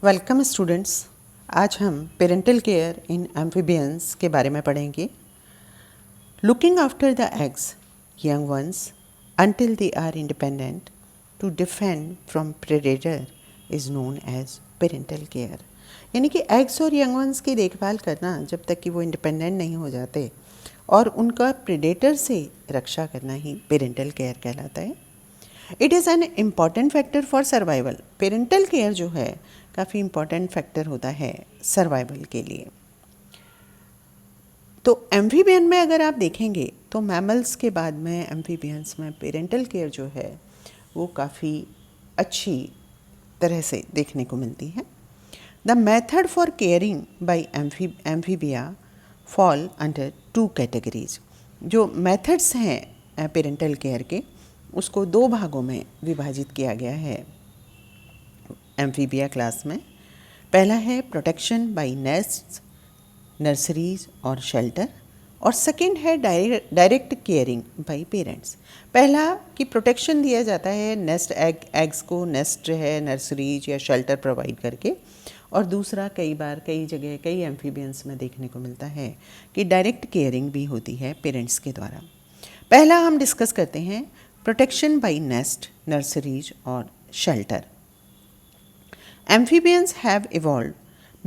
Welcome students. आज हम parental care in amphibians के बारे में पढ़ेंगे। Looking after the eggs young ones until they are independent to defend from predator is known as parental care। यानी कि eggs और यंग वंस की देखभाल करना जब तक कि वो इंडिपेंडेंट नहीं हो जाते और उनका प्रेडेटर से रक्षा करना ही पेरेंटल केयर कहलाता है। It is an important factor for survival. Parental care जो है काफ़ी इम्पॉर्टेंट फैक्टर होता है सर्वाइवल के लिए। तो एम्फीबियन में अगर आप देखेंगे तो मैमल्स के बाद में एम्फीबियंस में पेरेंटल केयर जो है वो काफ़ी अच्छी तरह से देखने को मिलती है। The method for caring by amphibia fall under two categories. जो मेथड्स हैं पेरेंटल केयर के उसको दो भागों में विभाजित किया गया है एम्फीबिया क्लास में। पहला है प्रोटेक्शन बाय नेस्ट्स, नर्सरीज और शेल्टर, और सेकंड है डायरेक्ट केयरिंग बाय पेरेंट्स। पहला कि प्रोटेक्शन दिया जाता है नेस्ट एग्स को नेस्ट है नर्सरीज या शेल्टर प्रोवाइड करके, और दूसरा कई बार कई जगह कई एम्फीबियंस में देखने को मिलता है कि डायरेक्ट केयरिंग भी होती है पेरेंट्स के द्वारा। पहला हम डिस्कस करते हैं प्रोटेक्शन बाय नेस्ट, नर्सरीज और shelter. Amphibians have evolved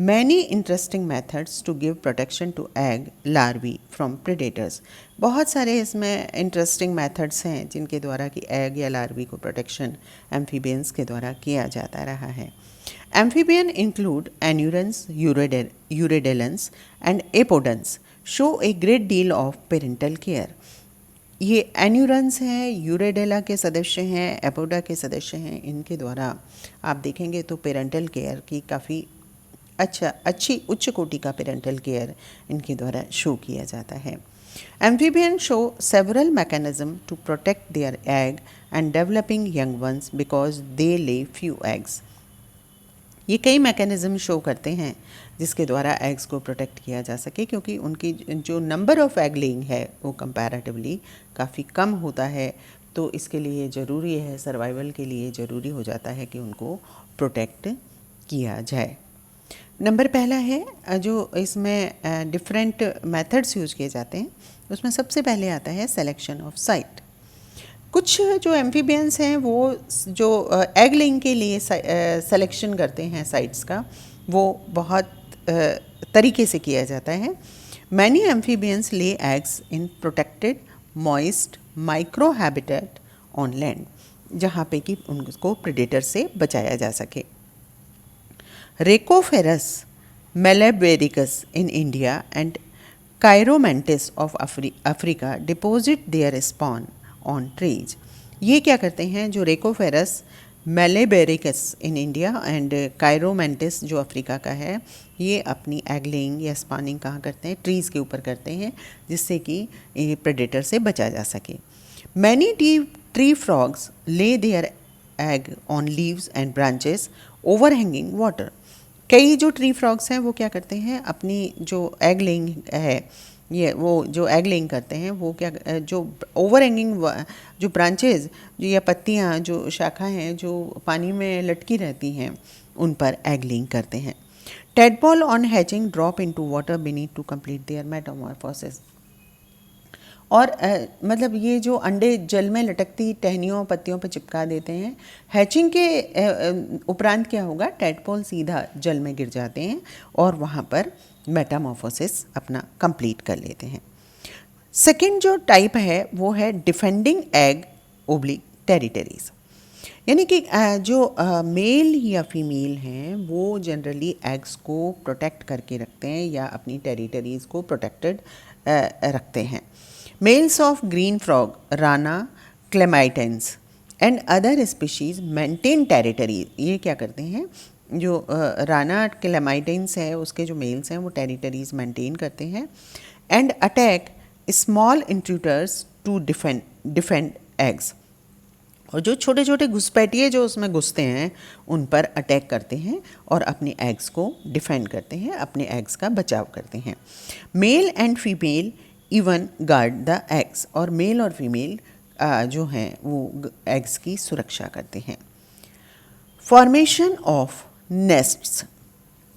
many interesting methods to give protection to egg larvae from predators। बहुत सारे इसमें इंटरेस्टिंग मेथड्स हैं जिनके द्वारा कि एग या लार्वी को प्रोटेक्शन एम्फीबियंस के द्वारा किया जाता रहा है। Amphibian include anurans, urodelans and apodans show a great deal of parental care. ये एन्यूरेंस हैं, यूरेडेला के सदस्य हैं, एपोडा के सदस्य हैं, इनके द्वारा आप देखेंगे तो पेरेंटल केयर की काफ़ी अच्छी उच्च कोटि का पेरेंटल केयर इनके द्वारा शो किया जाता है। Amphibian show several mechanism to protect their egg and developing young ones because they lay few eggs. ये कई मैकेनिज़्म शो करते हैं जिसके द्वारा एग्स को प्रोटेक्ट किया जा सके, क्योंकि उनकी जो नंबर ऑफ एग लेइंग है वो कंपैरेटिवली काफ़ी कम होता है। तो इसके लिए ज़रूरी है, सर्वाइवल के लिए ज़रूरी हो जाता है कि उनको प्रोटेक्ट किया जाए। नंबर पहला है जो इसमें डिफरेंट मेथड्स यूज किए जाते हैं, उसमें सबसे पहले आता है सेलेक्शन ऑफ साइट। कुछ जो एम्फीबियंस हैं वो जो एग लेइंग के लिए सेलेक्शन करते हैं साइट्स का, वो बहुत तरीके से किया जाता है। Many amphibians lay eggs in protected moist micro habitat on land, जहाँ पे कि उनको प्रेडेटर से बचाया जा सके। Rhacophorus malabaricus in India and Chiromantis of Africa deposit their spawn on trees. ये क्या करते हैं, जो रेकोफेरस मेलेबेरिकस इन इंडिया एंड कायरोमेंटिस जो अफ्रीका का है, ये अपनी एग लेइंग या स्पॉनिंग कहाँ करते हैं, ट्रीज़ के ऊपर करते हैं, जिससे कि प्रेडेटर से बचा जा सके। Many tree frogs lay their egg on leaves and branches overhanging water. कई जो ट्री फ्रॉग्स हैं वो क्या करते हैं, अपनी जो एग लेइंग है ये वो जो एग लेइंग करते हैं वो क्या जो ओवर हैंगिंग जो ब्रांचेज जो या पत्तियाँ जो शाखा हैं जो पानी में लटकी रहती हैं उन पर एग लेइंग करते हैं। Tadpole on hatching drop into water beneath to complete their metamorphosis. और मतलब ये जो अंडे जल में लटकती टहनियों पत्तियों पर चिपका देते हैं। हैचिंग के उपरांत क्या होगा, टेडपोल सीधा जल में गिर जाते हैं और वहाँ पर मेटामॉर्फोसिस अपना कंप्लीट कर लेते हैं। सेकंड जो टाइप है वो है डिफेंडिंग एग ओब्लिक टेरिटरीज। यानी कि जो मेल या फीमेल हैं वो जनरली एग्स को प्रोटेक्ट करके रखते हैं या अपनी टेरिटरीज़ को प्रोटेक्टेड रखते हैं। Males of green frog, rana, clemitans and other species maintain territory। ये क्या करते हैं, जो राना क्लेमाइटेंस है उसके जो मेल्स हैं वो टेरिटरीज मेंटेन करते हैं and attack small intruders to defend eggs. और जो छोटे छोटे घुसपैठिए जो उसमें घुसते हैं उन पर अटैक करते हैं और अपने एग्स को डिफेंड करते हैं, अपने एग्स का बचाव करते हैं। Male and female even guard the eggs. और मेल और फीमेल जो हैं वो एग्स की सुरक्षा करते हैं। Formation of nests.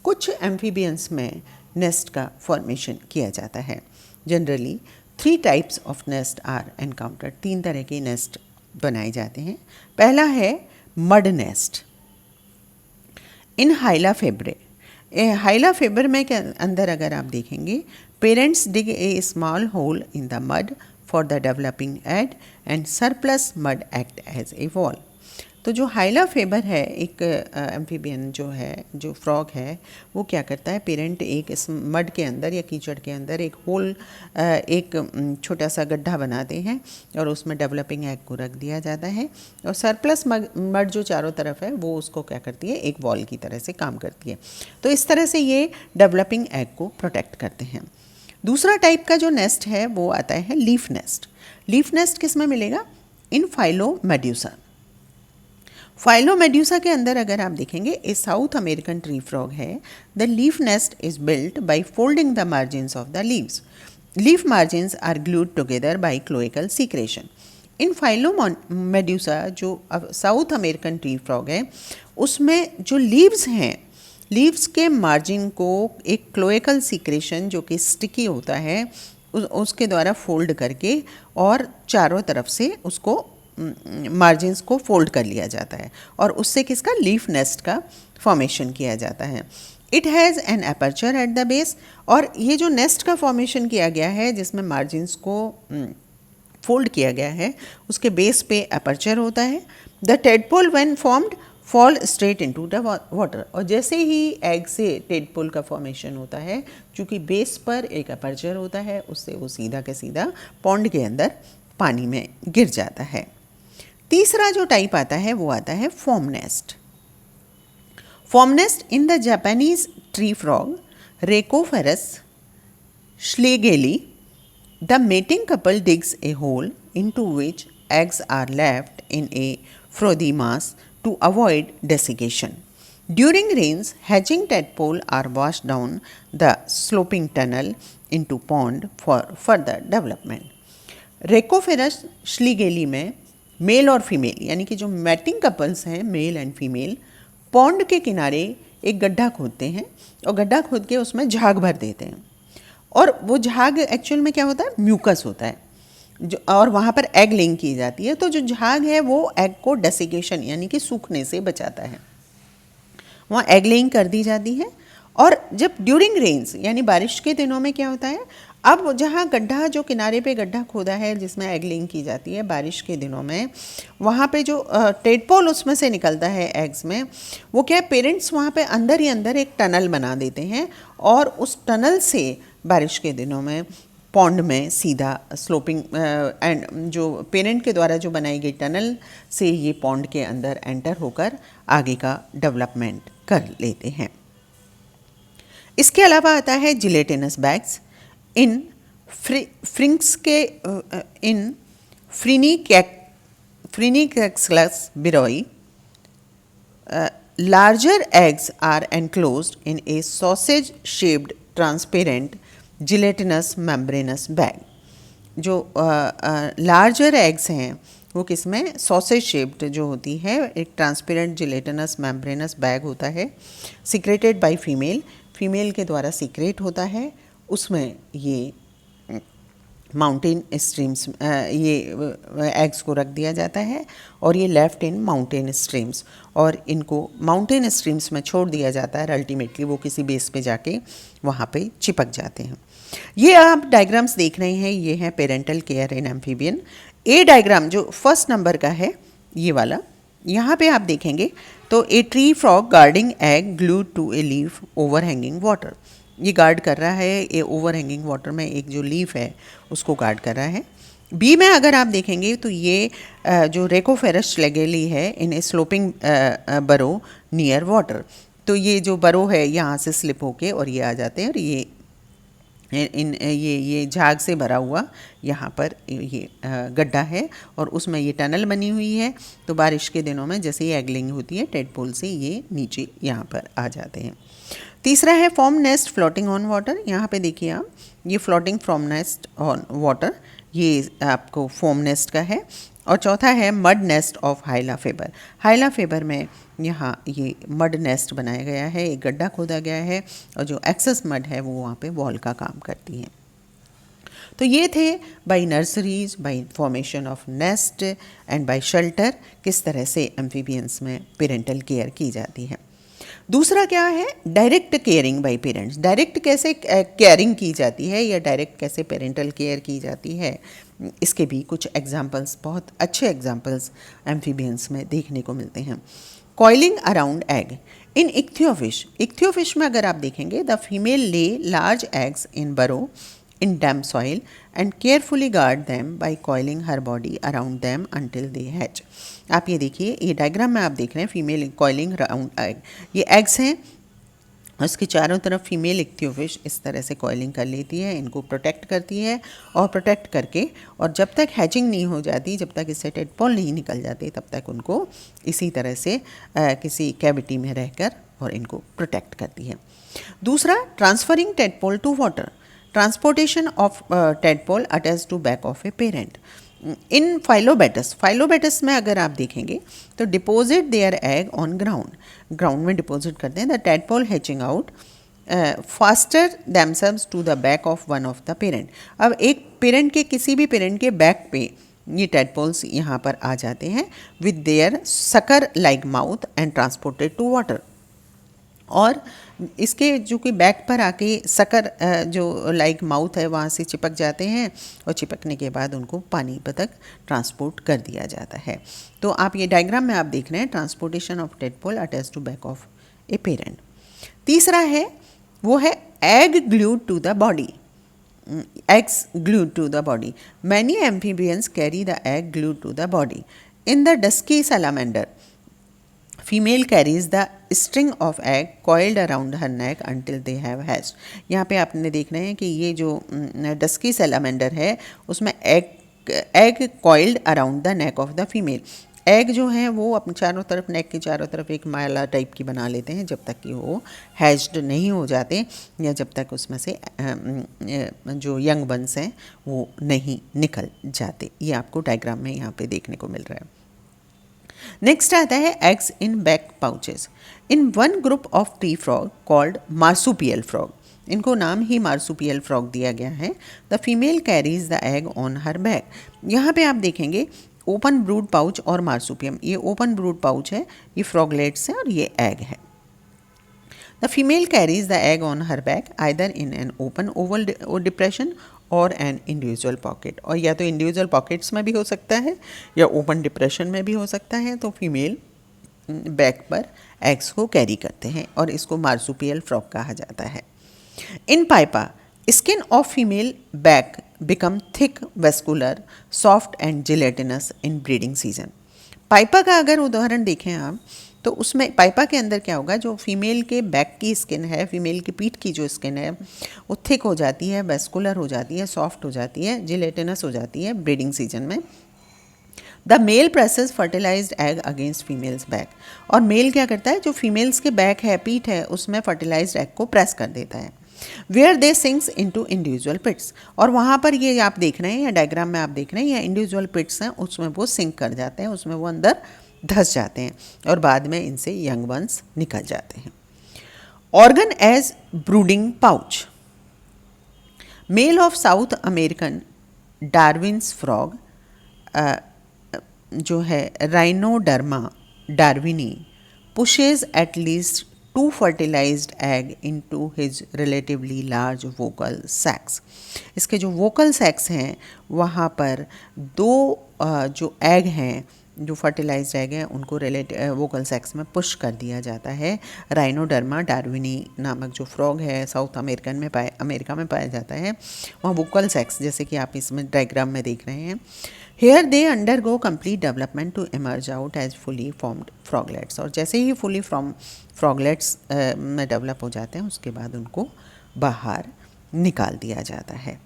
कुछ एम्फीबियंस में नेस्ट का फॉर्मेशन किया जाता है। Generally 3 types of nest are encountered. 3 तरह के नेस्ट बनाए जाते हैं। पहला है mud nest in Hyla faber. Hyla faber के अंदर अगर आप देखेंगे, parents dig a small hole in the mud for the developing egg and surplus mud act as a wall. तो जो हाइला फेबर है, एक एम्फीबियन जो है, जो फ्रॉग है, वो क्या करता है, पेरेंट एक इस मड के अंदर या कीचड़ के अंदर एक होल, एक छोटा सा गड्ढा बनाते हैं और उसमें डेवलपिंग एग को रख दिया जाता है और सरप्लस मड जो चारों तरफ है वो उसको क्या करती है, एक वॉल की तरह से काम करती है। तो इस तरह से ये डेवलपिंग एग को प्रोटेक्ट करते हैं। दूसरा टाइप का जो नेस्ट है वो आता है लीफ नेस्ट। लीफ नेस्ट किस में मिलेगा? इन फाइलोमेड्यूसा। फाइलोमेड्यूसा के अंदर अगर आप देखेंगे, a South American tree frog है। The leaf nest is built by folding the margins of the leaves. Leaf margins are glued together by cloacal secretion. In Phyllomedusa जो साउथ अमेरिकन ट्री फ्रॉग है, उसमें जो leaves हैं, leaves के margin को एक cloacal secretion जो कि स्टिकी होता है उसके द्वारा फोल्ड करके और चारों तरफ से उसको मार्जिन्स को फोल्ड कर लिया जाता है और उससे किसका, लीफ नेस्ट का फॉर्मेशन किया जाता है। It has an aperture at the base. और ये जो नेस्ट का फॉर्मेशन किया गया है जिसमें मार्जिन्स को फोल्ड किया गया है, उसके बेस पे अपर्चर होता है। The tadpole when formed fall straight into the water. और जैसे ही एग से टेडपोल का फॉर्मेशन होता है, चूँकि बेस पर एक अपर्चर होता है, उससे वो सीधा के सीधा पॉन्ड के अंदर पानी में गिर जाता है। तीसरा जो टाइप आता है वो आता है form nest. Foam nest in the Japanese tree frog Rhacophorus schlegelii, the mating couple digs a hole into which eggs are left in a frothy mass to avoid desiccation. During rains, hatching tadpole are washed down the sloping tunnel into pond for further development. रेकोफेरस श्लीगेली में mail और female यानी कि जो matting couples हैं, male and female, pond के किनारे एक गड्ढा खोदते हैं और गड्ढा खोद के उसमें झाग भर देते हैं और वो झाग एक्चुअल में क्या होता है, म्यूकस होता है जो, और वहाँ पर एग लेइंग की जाती है। तो जो झाग है वो एग को डेसिकेशन यानी कि सूखने से बचाता है। वहाँ एग लेइंग कर दी जाती है और जब ड्यूरिंग रेन्स यानी बारिश के दिनों में क्या होता है, अब जहाँ गड्ढा, जो किनारे पे गड्ढा खोदा है जिसमें एग लेइंग की जाती है बारिश के दिनों में, वहाँ पे जो टेडपोल उसमें से निकलता है एग्स में, वो क्या है, पेरेंट्स वहाँ पे अंदर ही अंदर एक टनल बना देते हैं और उस टनल से बारिश के दिनों में पॉन्ड में सीधा स्लोपिंग एंड जो पेरेंट के द्वारा जो बनाई गई टनल से ये पॉन्ड के अंदर एंटर होकर आगे का डेवलपमेंट कर लेते हैं। इसके अलावा आता है जिलेटिनस बैग्स इन फ्रिंक्स के in Phrynixalus biroi. Larger eggs are enclosed in a sausage shaped transparent gelatinous membranous bag. जो लार्जर एग्स हैं वो किसमें, सॉसेज शेप्ड जो होती है, एक ट्रांसपेरेंट जिलेटिनस मेम्ब्रेनस बैग होता है, सीक्रेटेड बाय फीमेल, फीमेल के द्वारा सीक्रेट होता है। उसमें ये माउंटेन स्ट्रीम्स, ये एग्स को रख दिया जाता है और ये लेफ्ट इन माउंटेन स्ट्रीम्स, और इनको माउंटेन स्ट्रीम्स में छोड़ दिया जाता है। अल्टीमेटली वो किसी बेस पे जाके वहाँ पे चिपक जाते हैं। ये आप डायग्राम्स देख रहे हैं, ये है parental care in amphibian. A diagram जो फर्स्ट नंबर का है ये वाला, यहाँ पे आप देखेंगे तो a tree frog guarding egg glued to a leaf over hanging water. ये गार्ड कर रहा है, ये ओवर हैंगिंग वाटर में एक जो लीफ है उसको गार्ड कर रहा है। बी में अगर आप देखेंगे तो ये जो रेकोफेरस श्लेगेली है इन ए स्लोपिंग बरो नियर वाटर। तो ये जो बरो है यहाँ से स्लिप होके और ये आ जाते हैं और ये झाग से भरा हुआ यहाँ पर ये गड्ढा है और उसमें ये टनल बनी हुई है। तो बारिश के दिनों में जैसे ही एगलिंग होती है टेडपोल से ये नीचे यहाँ पर आ जाते हैं। तीसरा है form nest floating on water. यहाँ पे देखिए आप, ये floating from nest on water, ये आपको फॉर्म नेस्ट का है। और चौथा है mud nest of Hyla faber. Hyla faber में यहाँ ये मड नेस्ट बनाया गया है, एक गड्ढा खोदा गया है और जो एक्सेस मड है वो वहाँ पे वॉल का काम करती है। तो ये थे by nurseries, by formation of nest and by shelter किस तरह से एम्फीबियंस में पेरेंटल केयर की जाती है। दूसरा क्या है, direct caring bye parents. Direct कैसे केयरिंग की जाती है या डायरेक्ट कैसे पेरेंटल केयर की जाती है, इसके भी कुछ एग्जांपल्स, बहुत अच्छे एग्जांपल्स एम्फीबियंस में देखने को मिलते हैं। Coiling around egg in Ichthyophis. Ichthyophis में अगर आप देखेंगे, the female lay large eggs in burrow in damp soil and carefully guard them by coiling her body around them until they hatch। आप ये देखिए, ये डायग्राम में आप देख रहे हैं फीमेल कॉइलिंग अराउंड एग, ये एग्स हैं, उसके चारों तरफ फीमेल इक्थियोफिश इस तरह से कॉइलिंग कर लेती है, इनको प्रोटेक्ट करती है और प्रोटेक्ट करके, और जब तक हैचिंग नहीं हो जाती, जब तक इससे टेडपोल नहीं निकल जाते, तब तक उनको इसी तरह से किसी कैविटी में रहकर और इनको प्रोटेक्ट करती है। दूसरा, transferring tadpole to water. Transportation of tadpole attach to back of a parent in Phyllobates. Phyllobates में अगर आप देखेंगे तो deposit their egg on ground, ground में डिपोजिट करते हैं। The tadpole hatching out fasten themselves to the back of one of the parent. अब एक पेरेंट के, किसी भी पेरेंट के बैक पे ये टेडपोल्स यहाँ पर आ जाते हैं with their sucker like mouth and transported to water. और इसके जो कि बैक पर आके सकर जो लाइक माउथ है वहाँ से चिपक जाते हैं और चिपकने के बाद उनको पानी पर तक ट्रांसपोर्ट कर दिया जाता है। तो आप ये डायग्राम में आप देख रहे हैं transportation of tadpole attach to back of a parent. तीसरा है, वो है egg glued to the body. Eggs glued to the body. Many amphibians carry the egg glued to the body. In the dusky salamander, female carries the string of egg coiled around her neck until they have hatched. यहाँ पे आपने देख रहे हैं कि ये जो dusky salamander है उसमें egg coiled around the neck of the female. Egg जो है वो अपने चारों तरफ, नेक के चारों तरफ एक माला टाइप की बना लेते हैं जब तक कि वो हैच्ड नहीं हो जाते या जब तक उसमें से जो यंग बन्स हैं वो नहीं निकल जाते। ये आपको डायग्राम में यहाँ पे देखने को मिल रहा है। नेक्स्ट आता है eggs in back pouches. In one group of tree frog called marsupial frog, इनको नाम ही मार्सुपियल फ्रॉग दिया गया है। The female carries the egg on her back. यहाँ पे आप देखेंगे ओपन ब्रूड पाउच और मार्सुपियम, ये ओपन ब्रूड पाउच है, ये फ्रॉगलेट्स है और ये एग है। The female carries the egg on her back either in an open Oval depression और एन इंडिविजुअल पॉकेट। और या तो इंडिविजुअल पॉकेट्स में भी हो सकता है या ओपन डिप्रेशन में भी हो सकता है। तो फीमेल बैक पर एग्स को कैरी करते हैं और इसको मार्सुपियल फ्रॉग कहा जाता है। In Pipa, skin of female back become thick, vascular, soft and gelatinous in breeding season. Pipa का अगर उदाहरण देखें आप, तो उसमें पाइपा के अंदर क्या होगा, जो फीमेल के बैक की स्किन है, फीमेल की पीठ की जो स्किन है वो थिक हो जाती है, वेस्कुलर हो जाती है, सॉफ्ट हो जाती है, जिलेटिनस हो जाती है ब्रीडिंग सीजन में। The male presses fertilized egg against females back. और मेल क्या करता है, जो फीमेल्स के बैक है, पीठ है, उसमें फर्टिलाइज्ड एग को प्रेस कर देता है। Where they sinks into individual pits. और वहाँ पर ये आप देख रहे हैं या डायग्राम में आप देख रहे हैं, ये इंडिविजुअल पिट्स हैं, उसमें वो सिंक कर जाते हैं, उसमें वो अंदर धंस जाते हैं और बाद में इनसे यंग वंस निकल जाते हैं। Organ as brooding pouch. Male of South American Darwin's frog जो है राइनोडर्मा डार्विनी pushes at least 2 fertilized egg into his relatively large vocal sacs। इसके जो वोकल सैक्स हैं वहाँ पर 2 जो एग हैं, जो फर्टिलाइज्ड एग हैं, उनको वोकल सेक्स में पुश कर दिया जाता है। राइनोडर्मा डार्विनी नामक जो फ्रॉग है साउथ अमेरिका में पाया जाता है, वहाँ वोकल सेक्स जैसे कि आप इसमें डायग्राम में देख रहे हैं। Here they undergo complete development to emerge out as fully formed froglets. और जैसे ही फुली फॉर्म फ्रॉगलेट्स में डेवलप हो जाते हैं उसके बाद उनको बाहर निकाल दिया जाता है।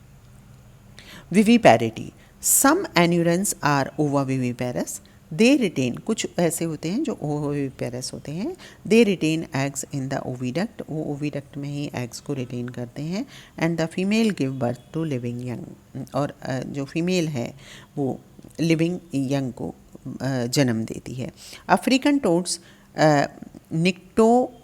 विविपैरिटी। सम एन्यूरेंस आर ओवाविविपेरस। दे रिटेन, कुछ ऐसे होते हैं जो ओविपेरस होते हैं। They retain eggs in the oviduct, वो ओविडक्ट में ही एग्स को रिटेन करते हैं। And the female give birth to living young. और जो फीमेल है वो लिविंग यंग को जन्म देती है। African toads Nectophrynoides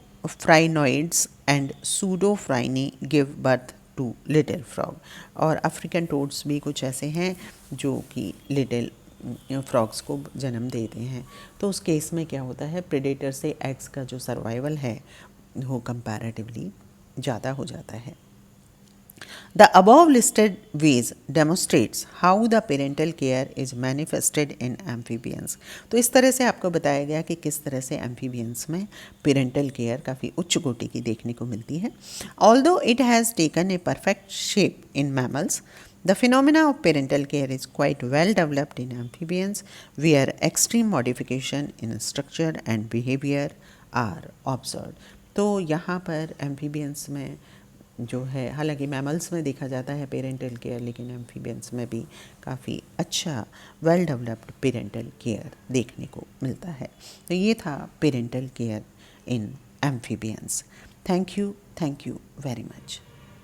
and Pseudophryne give birth to little frog. और अफ्रीकन टोड्स भी कुछ ऐसे हैं जो कि लिटिल फ्रॉग्स को जन्म देते हैं। तो उस केस में क्या होता है, प्रेडेटर से एग्स का जो सर्वाइवल है वो कंपैरेटिवली ज़्यादा हो जाता है। The above listed ways demonstrates how the parental care is manifested in amphibians। तो इस तरह से आपको बताया गया कि किस तरह से एम्फीबियंस में पेरेंटल केयर काफ़ी उच्च कोटि की देखने को मिलती है। Although it has taken a perfect shape in mammals, the phenomena of parental care is quite well developed in amphibians, where extreme modification in structure and behavior are observed। तो यहाँ पर एम्फीबियंस में जो है, हालांकि मैमल्स में देखा जाता है पेरेंटल केयर, लेकिन एम्फीबियंस में भी काफ़ी अच्छा वेल डेवलप्ड पेरेंटल केयर देखने को मिलता है। तो ये था parental care in amphibians. Thank you very much.